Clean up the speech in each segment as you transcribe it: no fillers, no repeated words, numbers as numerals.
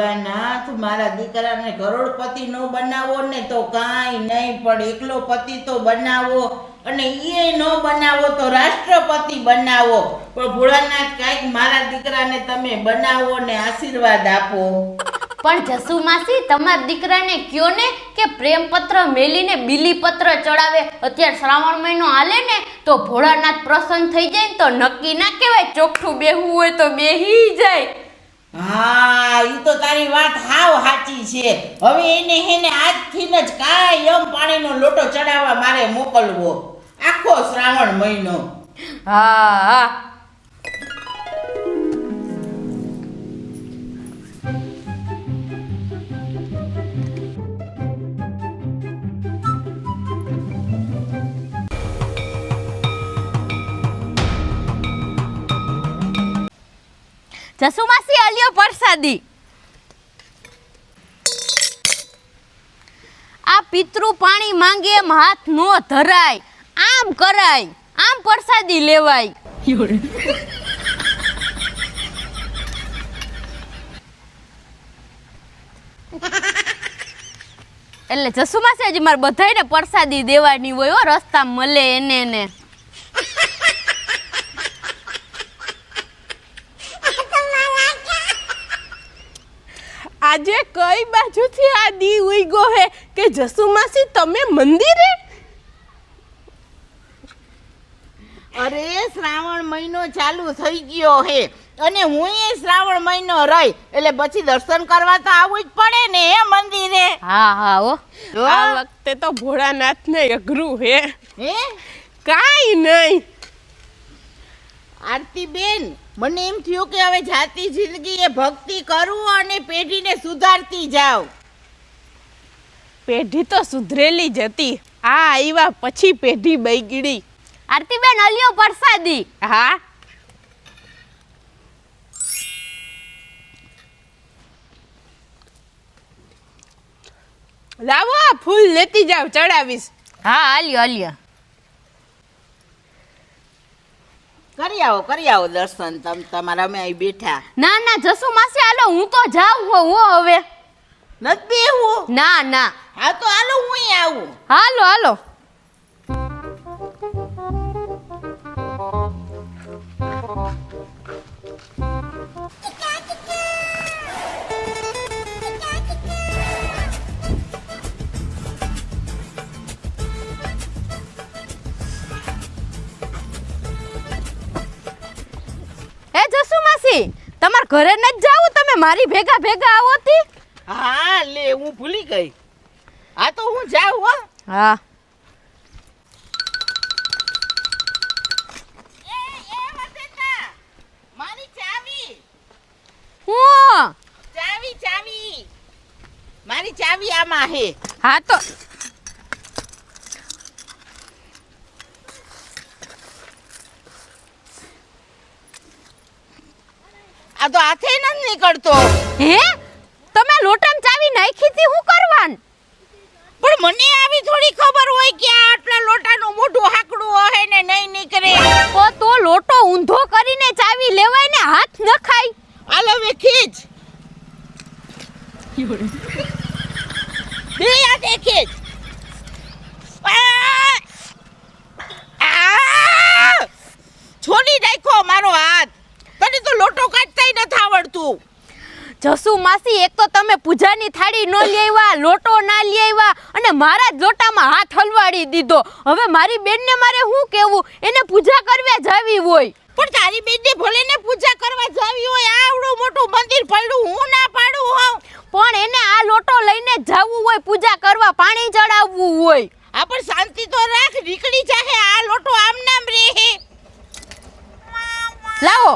ભોળાનાથ મારા દીકરાને કરોડપતિ નો બનાવો ને તો કાંઈ નહીં, પણ એકલો પતિ તો બનાવો, અને એ નો બનાવો તો રાષ્ટ્રપતિ બનાવો. પણ ભોળાનાથ કાંઈક મારા દીકરાને તમે બનાવો ને આશીર્વાદ આપો. પણ જસુ માસી તમારા દીકરાને કયો ને કે પ્રેમપત્ર મેલીને બીલીપત્ર ચડાવે. અત્યારે શ્રાવણ મહિનો હાલે ને તો ભોળાનાથ પ્રસન્ન થઈ જાય ને તો નક્કી ના કહેવાય, ચોખ્ઠું બેહવું હોય તો બેહી જાય. હા, ઈ તો તારી વાત હાવ સાચી છે. હવે એને આજથી જ કાયમ પાણીનો લોટો ચડાવવા મારે મોકલવો આખો શ્રાવણ મહિનો. હા જસુ માસી આલ્યો પ્રસાદી. આ પિતૃ પાણી માંગે એમ હાથ નો ધરાય, આમ કરાય, આમ પ્રસાદી લેવાય. એટલે જસુ માસી હજી મારે બધાયને પ્રસાદી દેવાની હોય હો, રસ્તા મળે એને. આજે કઈ બાજુથી આ દી ઉઈગો હે કે જસુ માસી તમે મંદિરે? અરે શ્રાવણ મહિનો ચાલુ થઈ ગયો હે અને હું એ શ્રાવણ મહિનો રહી એટલે પછી દર્શન કરવા તો આવવું જ પડે ને એ મંદિરે. હા હો. આ વખતે તો ભોળાનાથને અઘરું હે. હે કાઈ નહીં. આરતી બેન, મને એમ થયું કે હવે જાતી જિંદગી એ ભક્તિ કરું અને પેઢીને સુધારતી જાઉં. પેઢી તો સુધરેલી જ હતી, આ આવ્યા પછી પેઢી બગડી. આરતીબેન અલિયો પ્રસાદી. હા લાવો, આ ફૂલ લેતી જાવ, ચડાવીશ. હા અલિયો. કરી આવો દર્શન. તમારા અમે અહીં બેઠા. ના જસુ માસી હાલો, હું તો જાઉં હો હવે. નથી બેહવું? ના. હા તો હાલો, હું આવું. હાલો. એ જસુ માસી, તમાર ઘરે ન જાવું, તમે મારી ભેગા આવો તી. હા લે, હું ભૂલી ગઈ. હા તો હું જાઉં હો. હા મારી ચાવી. હું ચાવી મારી ચાવી આમાં હે. હા તો આ તો હાથે ન નીકળતો. હે તમે લોટામાં ચાવી નાખી હતી, હું કરવાન? પણ મને આવી થોડી ખબર હોય કે આ આટલા લોટાનું મોઢું હાકડું હે ને નહીં નીકળે. તો લોટો ઊંધો કરીને ચાવી લેવાય ને, હાથ ન ખાય. હાલ હવે ખીચ. હે આ દેખે. છોડી નાખ્યો મારો હાથ. તને તો લોટો કાઢતાય નથી આવડતું. જસુ માસી, એક તો તમે પૂજાની થાળી ન લેવા, લોટો ના લેવા અને મારા જ લોટામાં હાથ હલવાડી દીધો. હવે મારી બેનને મારે શું કહેવું? એને પૂજા કરવા જાવી હોય. પણ તારી બેનને ભલે ને પૂજા કરવા જાવી હોય, આવડું મોટું મંદિર પડ્યું, હું ના પાડું હોઉં. પણ એને આ લોટો લઈને જવું હોય, પૂજા કરવા, પાણી ચડાવવું હોય. આ પણ શાંતિ તો રાખ, નીકળી જાહે. આ લોટો આમ નામ રહે. લાવો.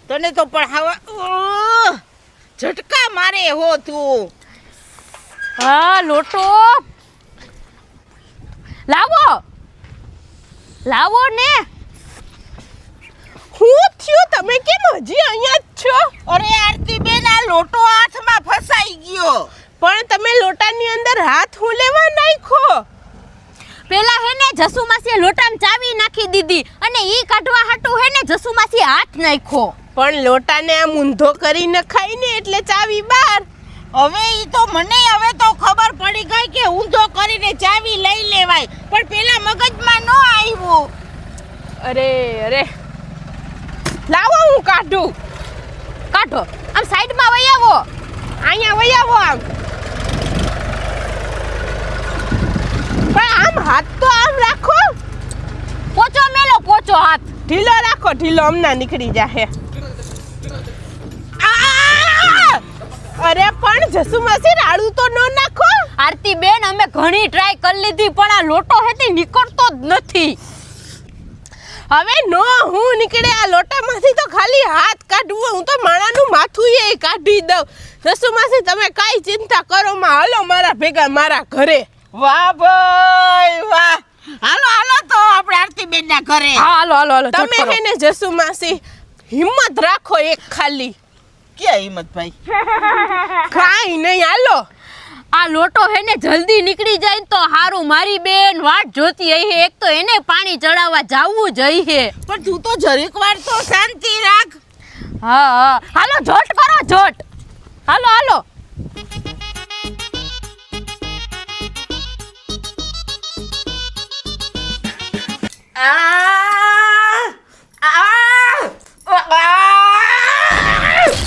તને તો પણ હવા ઝટકા મારે હો તું. હા લોટો લાવો ને. હું થયું, તમે કેમ હજી અહીંયા જ છો? અરે આરતી બેન, આ લોટો હાથમાં ફસાઈ ગયો. પણ તમે લોટાની અંદર હાથ હું લેવા નાખ્યો? પેલા હેને જસુ માસીએ લોટામાં ચાવી નાખી દીધી અને ઈ કાઢવા હાટુ હેને જસુ માસીએ હાથ નાખ્યો. પણ લોટાને આમ ઊંધો કરી નખાય ને એટલે ચાવી બહાર. હવે ઈ તો મને હવે તો ખબર પડી ગઈ કે ઊંધો કરીને ચાવી લઈ લેવાય, પણ પેલા મગજમાં ન આવ્યું. અરે અરે લાવો હું કાઢું. કાઢો, આમ સાઈડમાં વહી આવો. અહીંયા વહી આવો આમ. પણ આમ હાથ તો આમ રાખો. પોચો મેલો, પોચો હાથ. ઢીલો રાખો, ઢીલો હમણાં નીકળી જાહે. અરે પણ જસુમાસી રાડું તો ન નાખો. આરતી બેન, અમે ઘણી ટ્રાય કરી લીધી પણ આ લોટો હેતી નીકળતો જ નથી. હવે નો હું નીકળે આ લોટામાંથી તો ખાલી હાથ કાઢવો. હું તો માણાનું માથું એ કાઢી દઉં. જસુમાસી તમે કાઈ ચિંતા કરો માં, હાલો મારા ભેગા મારા ઘરે. વાહ ભાઈ વાહ. હાલો હાલો તો આપણે આરતીબેન ના ઘરે. હા હાલો હાલો હાલો. તમે હે ને જસુમાસી હિંમત રાખો એક ખાલી. ક્યાં હિંમતભાઈ? કાઈ નહીં, હાલો. આ લોટો હે ને જલ્દી નીકળી જાય ને તો હારું. મારી બેન વાટ જોતી હઈ. એક તો એને પાણી ચડાવવા જાવું જોઈએ. પણ તું તો જરીક વાર તો શાંતિ રાખ. હા હા હાલો, જોટ કરો જોટ. હાલો હાલો.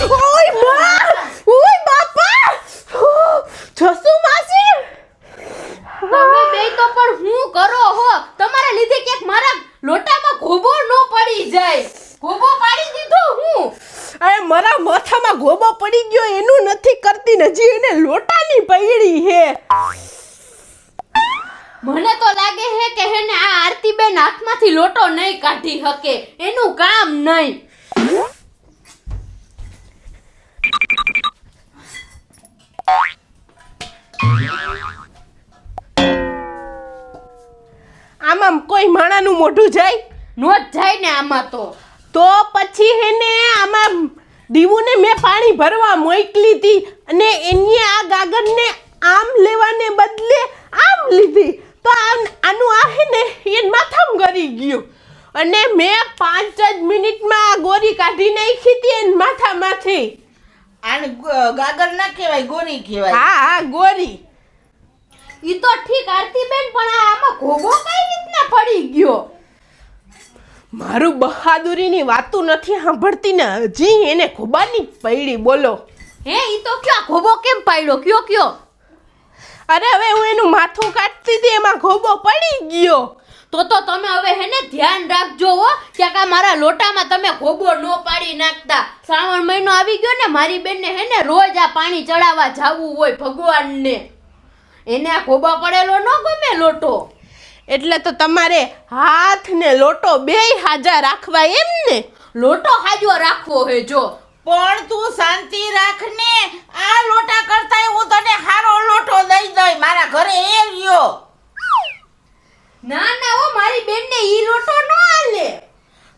ઓય માં, ઓય બાપા. જસુમાસી તમે બે તો પણ હું કરો હો? તમારા લીધે ક્યાંક મારા લોટામાં ગોબો ન પડી જાય. ગોબો પાડી દીધો હું. અરે મારા માથામાં ગોબો પડી ગયો એનું નથી કરતી ને, હજી એને લોટાની પૈડી હે. મને તો લાગે હે કે હેને આ આરતીબેન હાથમાંથી લોટો નહીં કાઢી શકે. એનું કામ નહીં. આમાં કોઈ માણાનું મોઢું જાય? નો જ જાય ને આમાં તો પછી હેને આમાં દીવુને મેં પાણી ભરવા મોકલી હતી અને એની આ ગાગરને આમ લેવાને બદલે આમ લીધી તો આનું આ હે ને એન માથામાં ગરી ગયું અને મેં 5 જ મિનિટમાં આ ગોરી કાઢી નાખી હતી એન માથામાંથી. આને ગાગર ના કહેવાય, ગોરી કહેવાય. હા હા ગોરી. ઈ તો ઠીક આરતીબેન, પણ આમાં ગોબો કઈ રીતના પડી ગયો? મારું બહાદુરીની વાતું નથી સાંભળતી ને, હજી એને ખોબાની પૈડી. બોલો. હે ઈ તો ક્યાં ગોબો કેમ પાડ્યો? કયો કયો. અરે હવે હું એનું માથું કાઢતી હતી એમાં ગોબો પડી ગયો. તો તમે હવે હેને ધ્યાન રાખજો હો, ક્યાંક આ મારા લોટામાં તમે ગોબો નો પાડી નાખતા. શ્રાવણ મહિનો આવી ગયો ને, મારી બેનને હેને રોજ આ પાણી ચડાવવા જાવું હોય ભગવાનને. એને આ ગોબા પડેલો ન ગમે લોટો. એટલે તો તમારે હાથ ને લોટો બેય હાજા રાખવા એમ ને? લોટો હાજો રાખવો હે જો. પણ તું શાંતિ રાખ ને. આ લોટા કરતાય હું તને હારો લોટો દઈ દઈ. મારા ઘરે એ રહ્યો. ના ના હો, મારી બેનને ઈ લોટો ન આલે.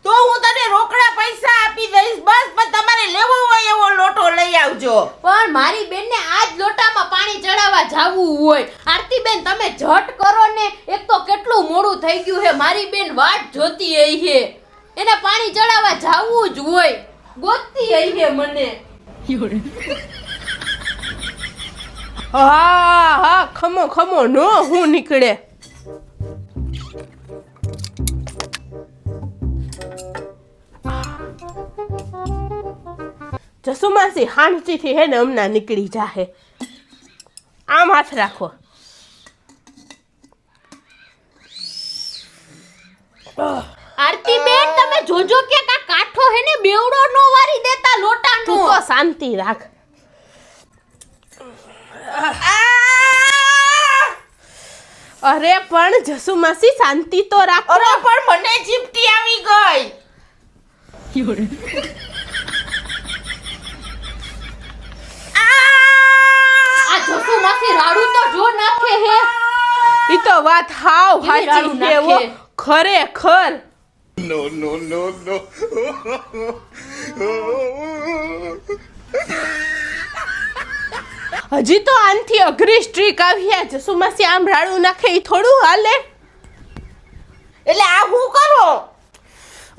તો હું તને રોકડા પૈસા આપી દઈશ. બસ પણ તમારે લેવો હોય એવો લોટો લઈ આવજો. પણ મારી બેનને આ જ લોટામાં પાણી ચડાવવા જાવું હોય. આરતીબેન તમે ઝટ કરો ને, એક તો કેટલું મોડું થઈ ગયું હે. મારી બેન વાટ જોતી હઈ હે. એને પાણી ચડાવવા જાવું જ હોય. ગોતતી હઈ હે મને. હા હા ખમો ખમો નો હું નીકળે. જસુમાસી હાંચીથી હે ને હમણાં નીકળી જાહે. આમ હાથ રાખો. આરતીબેન તમે જોજો કે કા કાઠો હે ને બેવડો નો વારી દેતા લોટાનો. તું તો શાંતિ રાખ. અરે પણ જસુમાસી શાંતિ તો રાખો. અરે પણ મને ચીપટી આવી ગઈ. આ જસુમાસી રાડું તો જો નાખે હે. ઈ તો વાત હાવ કેવી રાડું હાચી છે નાખે. ખરેખર. No. હજી તો આનથી અઘરી સ્ટ્રીક આવ્યા. જસુમાસી આમ રાડું નાખે ઈ થોડું હાલે. એટલે આ હું કરો?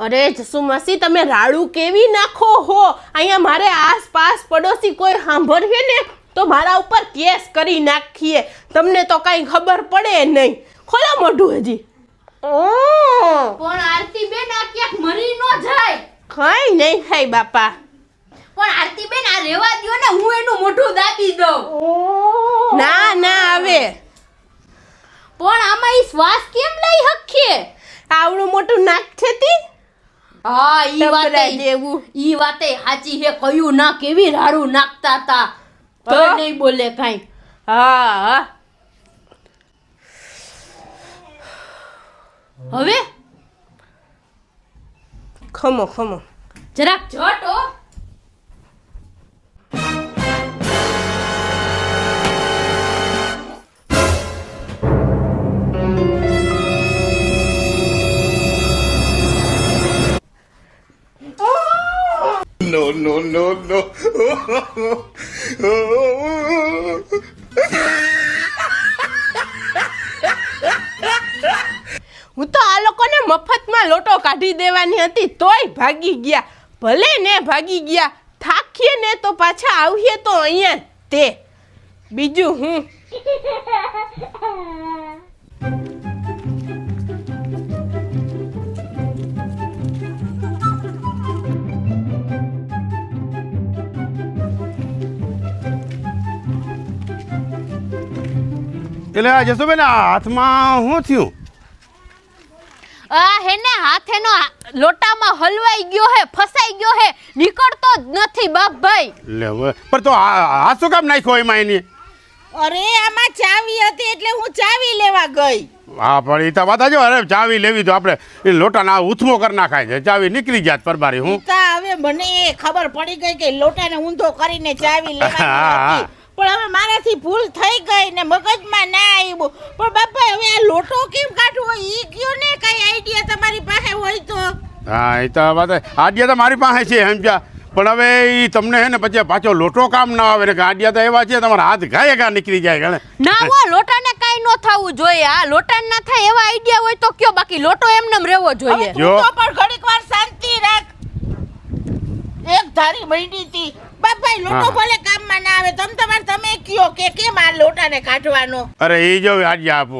અરે જસુ માસી તમે રાડું કેવી નાખો હો. અહીંયા મારે આસપાસ પડોશી કોઈ સાંભળીએ ને તો મારા ઉપર કેસ કરી નાખીએ. તમને તો કઈ ખબર પડે નહીં. ખોલો મોઢું હજી. પણ આરતી બેન આ ક્યાંક મરી ન જાય. કઈ નહીં થાય બાપા. પણ આરતી બેન આ રેવા દ્યો ને, હું એનું મોઢું દાબી દઉં. ના ના આવે. પણ આમાં ઈ શ્વાસ કેમ લઈ હકીએ? આવડું મોટું નાક છે તી. હા ઈ ટબરા વાતે જેવું. ઈ વાતે સાચી હે. કયું ના કેવી રાડું નાખતા તા. તો? હવે નહીં બોલે કાઈ. હા હવે ખમો ખમો. જરાક જટ હો. No, no, no, no. હું તો આ લોકોને મફતમાં લોટો કાઢી દેવાની હતી તોય ભાગી ગયા. ભલે ને ભાગી ગયા. થાકીએ ને તો પાછા આવીએ તો અહીંયા તે બીજું હું. એટલે આ જસુબેન આ હાથમાં શું થયું? આ હેને હાથેનો લોટામાં હલવાઈ ગયો હે, ફસાઈ ગયો હે, નીકળતો જ નથી બાપભાઈ. લે હવે પણ તો હાથ શું કામ નાખ્યો એમાં એની? અરે આમાં ચાવી હતી એટલે હું ચાવી લેવા ગઈ. હા પણ એ તો વાત જો. અરે ચાવી લેવી તો આપણે એ લોટાના ઉથમો કરી નાખાય છે. ચાવી નીકળી જાત પરબારી. હું હવે મને એ ખબર પડી ગઈ કે લોટાને ઊંધો કરીને ચાવી લેવાની હા. હતી. પણ હવે મારાથી ભૂલ થઈ ગઈ ને મગજમાં ના આવ્યું. પણ બાપા હવે આ લોટો કેમ કાઢવો ઈ કયો ને, કઈ આઈડિયા તમારી પાસે હોય તો. હા એ તો વાત આડિયા તો મારી પાસે છે સમજ્યા. પણ હવે એ તમને હે ને પછી પાછો લોટો કામ ના આવે ને કે આડિયા તો એવા છે તમારા હાથ ઘાય ઘા નીકળી જાય ગણે. ના હો, લોટાને કાઈ ન થવું જોઈએ. આ લોટાને ના થાય એવા આઈડિયા હોય તો કયો, બાકી લોટો એમનેમ રહેવો જોઈએ. હવે તું તો પણ ઘડીક વાર શાંતિ રાખ. એક ધારી મહિની હતી બાપા. લોટો હા. ભલે કામમાં ના આવે તમે કયો કે કેમ આ લોટાને કાઢવાનો. અરે એ જો આડિયા આપો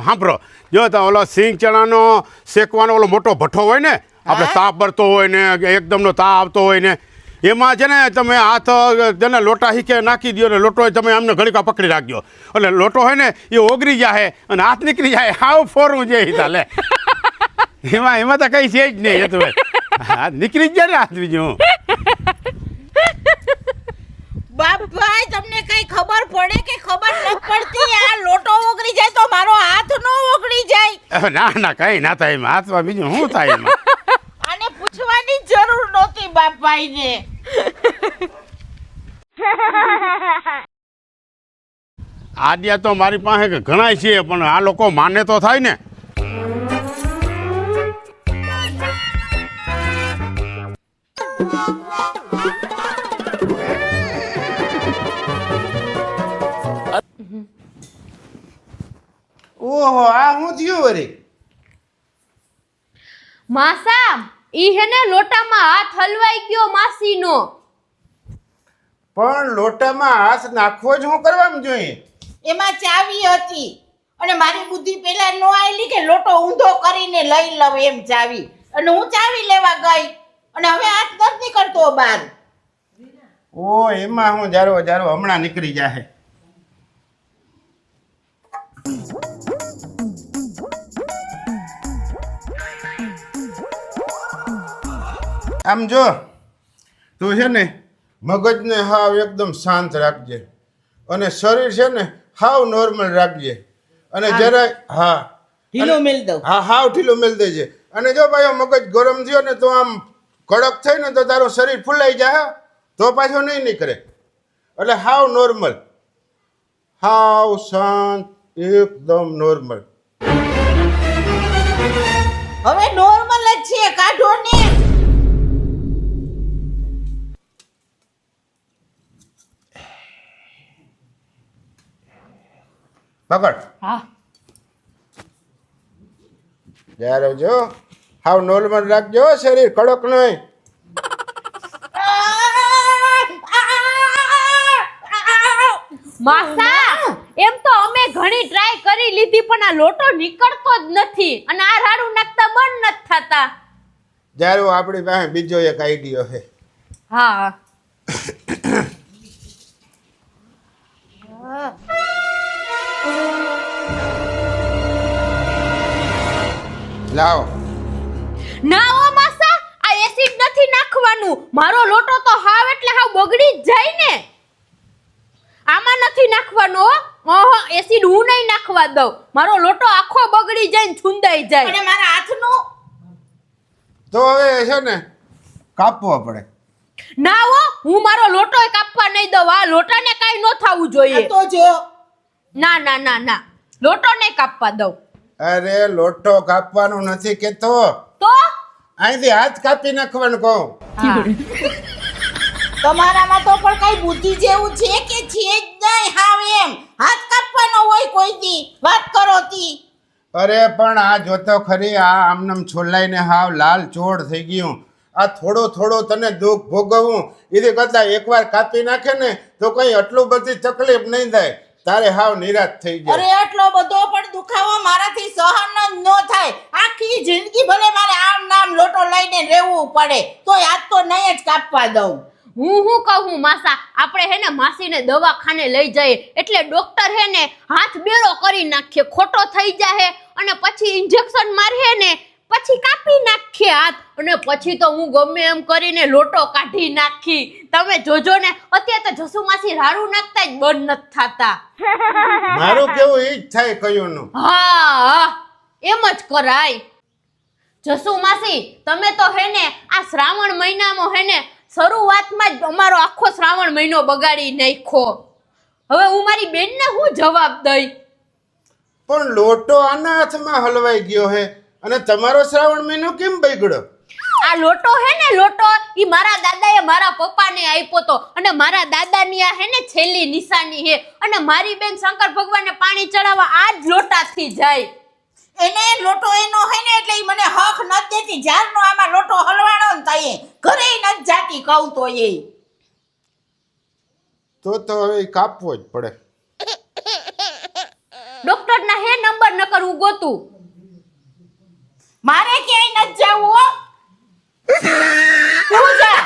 સાંભળો. જો તો ઓલો સિંગ ચણાનો શેકવાનો ઓલો મોટો ભઠ્ઠો હોય ને, આપણે તાપ ભરતો હોય ને એકદમનો તાપ આવતો હોય ને, એમાં છે ને તમે હાથ તેને લોટા હીકે નાખી દો ને લોટો તમે આમને ઘડીક પકડી રાખજો. એટલે લોટો હોય ને એ ઓગળી જાય અને હાથ નીકળી જાય. હાવ ફોરવું છે હિતા લે. એમાં તો કઈ છે જ નહીં. એ તો હાથ નીકળી જ જાય ને હાથ બીજું. બાપભાઈ તમને કઈ ખબર પડે કે ખબર ન પડતી? આ લોટો ઓગળી જાય તો મારો હાથ નો ઓગળી જાય. ના ના કઈ ના થાય એમાં. હાથમાં બીજું શું થાય એમાં? આને પૂછવાની જરૂર નહોતી બાપભાઈને. આડિયા તો મારી પાસે ઘણાય છે પણ આ લોકો માને તો થાય ને. ઓહો આ શું થયું વળી? માસા ઈ હેને લોટામાં હાથ હલવાઈ ગયો માસીનો. પણ લોટામાં હાથ નાખવો જ શું કરવામાં જોઈએ? એમાં ચાવી હતી અને મારી બુદ્ધિ પેલા નો આવેલી કે લોટો ઊંધો કરીને લઈ લઉં એમ ચાવી. અને હું ચાવી લેવા ગઈ અને હવે હાથ નથી નીકળતો બહાર. ઓ એમાં હું જારો હમણાં નીકળી જાહે. આમ જો તું છે ને મગજને હાવ એકદમ શાંત રાખજે અને શરીર છે ને હાવ નોર્મલ રાખજે અને જરા હા ઢીલો મેલ દઉં. હા હાવ ઢીલો મેલ દેજે. અને જો ભાઈ મગજ ગરમ થયો ને તો આમ કડક થઈ ને તો તારું શરીર ફૂલાઈ જાય તો પાછો નહીં નીકળે. એટલે હાવ નોર્મલ, હાવ શાંત, એકદમ નોર્મલ. હવે નોર્મલ જ છે, કાઢો ને. પકડ હા જ્યારે જો હાવ નોર્મલ રાખજો હો, શરીર કડક નહીં. માસા એમ તો અમે ઘણી ટ્રાય કરી લીધી પણ આ લોટો નીકળતો જ નથી અને આ રાડું નાખતા બંધ નથી થતા. જ્યારે આપણી પાસે બીજો એક આઈડિયો છે. હા લાવો. ના ઓ માસા આ એસિડ નથી નાખવાનું. મારો લોટો તો હાવ એટલે હાવ બગડી જ જાય ને. આમાં નથી નાખવાનો. ઓહો એસિડ હું નહીં નાખવા દઉં. મારો લોટો આખો બગડી જાય ને છુંદાઈ જાય. અને મારા હાથનું તો હવે છે ને કાપવો પડે. ના હો હું મારો લોટો કાપવા નહીં દઉં. આ લોટાને કાઈ ન થવું જોઈએ. તો જો ના ના ના ના લોટો નહીં કાપવા દઉં. અરે લોટો કાપવાનું નથી કેતો, તો અહીંથી હાથ કાપી નાખવાનું કહું. તમારામાં તો પણ કઈ બુદ્ધિ જેવું છે કે છે જ નહીં. હાવ એમ હાથ કાપવાનો હોય કોઈ દી વાત કરો તી. અરે પણ આ જોતો ખરી, આ આમનામ છોલાઈને હાવ લાલ ચોળ થઈ ગયું. આ થોડો થોડો તને દુઃખ ભોગવવું એથી કરતાં એકવાર કાપી નાખે ને તો કઈ આટલું બધી તકલીફ નહીં થાય. તારે હાવ નિરાશ થઈ જાય. અરે આટલો બધો પણ દુખાવો મારાથી સહન જ ન થાય. આખી જિંદગી ભલે મારે આમ નામ લોટો લઈને રહેવું પડે તોય હાથ તો નહીં જ કાપવા દઉં. હું કહું માસા આપણે હે ને માસીને દવાખાને લઈ જઈએ એટલે ડોક્ટર હે ને હાથ બેરો કરી નાખે, ખોટો થઈ જાય અને પછી ઇન્જેક્શન મારે ને પછી કાપી નાખે હાથ અને પછી તો હું ગમે એમ કરીને લોટો કાઢી નાખી. તમે જોજો ને અત્યારે તો જસુ માસી રાડું નાખતા જ બંધ નથી થતા. મારું કેવું ઈ જ થાય કયુંનું. હા એમ જ કરાય. જસુ માસી તમે તો હે ને આ શ્રાવણ મહિનામાં હે ને શરૂઆતમાં જ અમારો આખો શ્રાવણ મહિનો બગાડી નાખ્યો. હવે હું મારી બેનને હું જવાબ દઈ? પણ લોટો આના હાથમાં હલવાઈ ગયો હે અને તમારો શ્રાવણ મહિનો કેમ બગડ્યો? આ લોટો હે ને લોટો ઈ મારા દાદાએ મારા પપ્પાને આપ્યો તો અને મારા દાદાની આ હે ને છેલ્લી નિશાની હે અને મારી બેન શંકર ભગવાનને પાણી ચડાવવા આ જ લોટાથી જાય. એને લોટો એનો હોય ને એટલે ઈ મને હક નથી દેતી. જ્યારનો આમાં લોટો હલવાણો ને તઈએ ઘરે નથી જાતી કહું તો એ. તો હવે ઈ કાપવો જ પડે. ડોક્ટરના હે નંબર ન કરવું ગોતું. મારે ક્યાંય નથી જાવું હો. તું જા.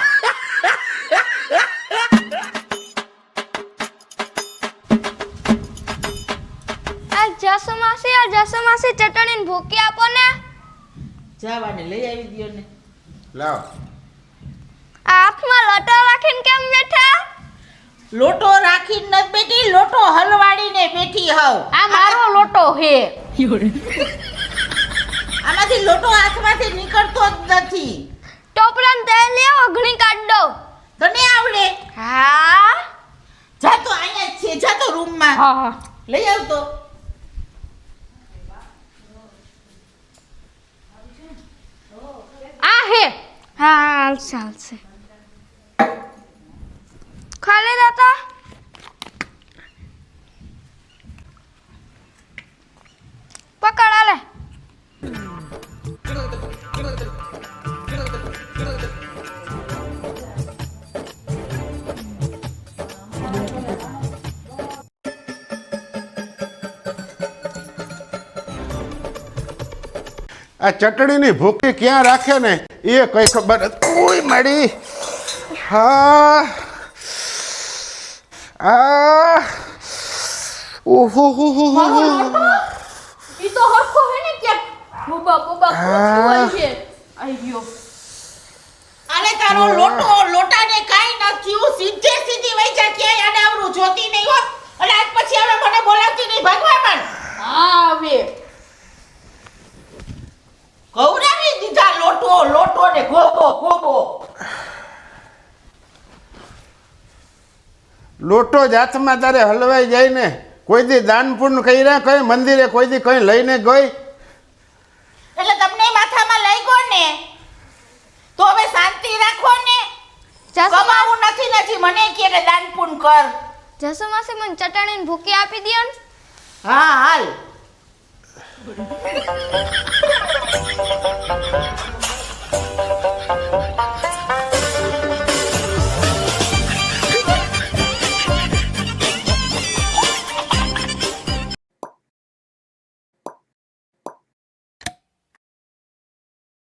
જસુ માસી ચટણીને ભૂકી આપો ને. જાવાને લઈ આવી દ્યો ને. લાવ. આ હાથમાં લોટો રાખીને કેમ બેઠા? લોટો રાખીને નથી બેઠી, લોટો હલવાડીને બેઠી હોવ. આ મારો લોટો હે. આમાંથી લોટો હાથમાંથી નીકળતો જ નથી. ટોપરામાં તેલ લેવો, ઘણી કાઢ દો. તને આવડે? હા જા તો અહીંયા જ છે, જા તો રૂમમાં હા લઈ આવતો. આ હે. હા ચાલશે. ખાલી દાતા પકડ આલે. આ ચટણીની ભૂકી ક્યાં રાખે ને એ કઈ ખબર ઓય માડી. હા આ ઓહો હો હો હો. ઈ તો હરખો હે ને કે બુબા બુબા કોઠી હોય છે. આયો આને તારો લોટો લોટાને કાઈ નથી. હું સીધે સીધી વઈ જા, ક્યાંય આને આવરું જોતી નહીં હો. અને આજ પછી હવે મને બોલાવતી નહીં, ભાગવા પણ. હા હવે કવરાવી દીધા લોટો લોટો ને ગોબો ગોબો. લોટો જ હાથમાં તારે હલવાઈ જાય ને. કોઈ દી દાન પુણ્ય કર્યા, કઈ મંદિરે કોઈ દી કઈ લઈને ગઈ? એટલે તમને માથામાં લઈ ગયો ને તો હવે શાંતિ રાખો ને. કમાવું નથી મને કે દાન પુણ્ય કર. જસુ માસી મને ચટણીને ભૂકી આપી દો ને. હા હાલ.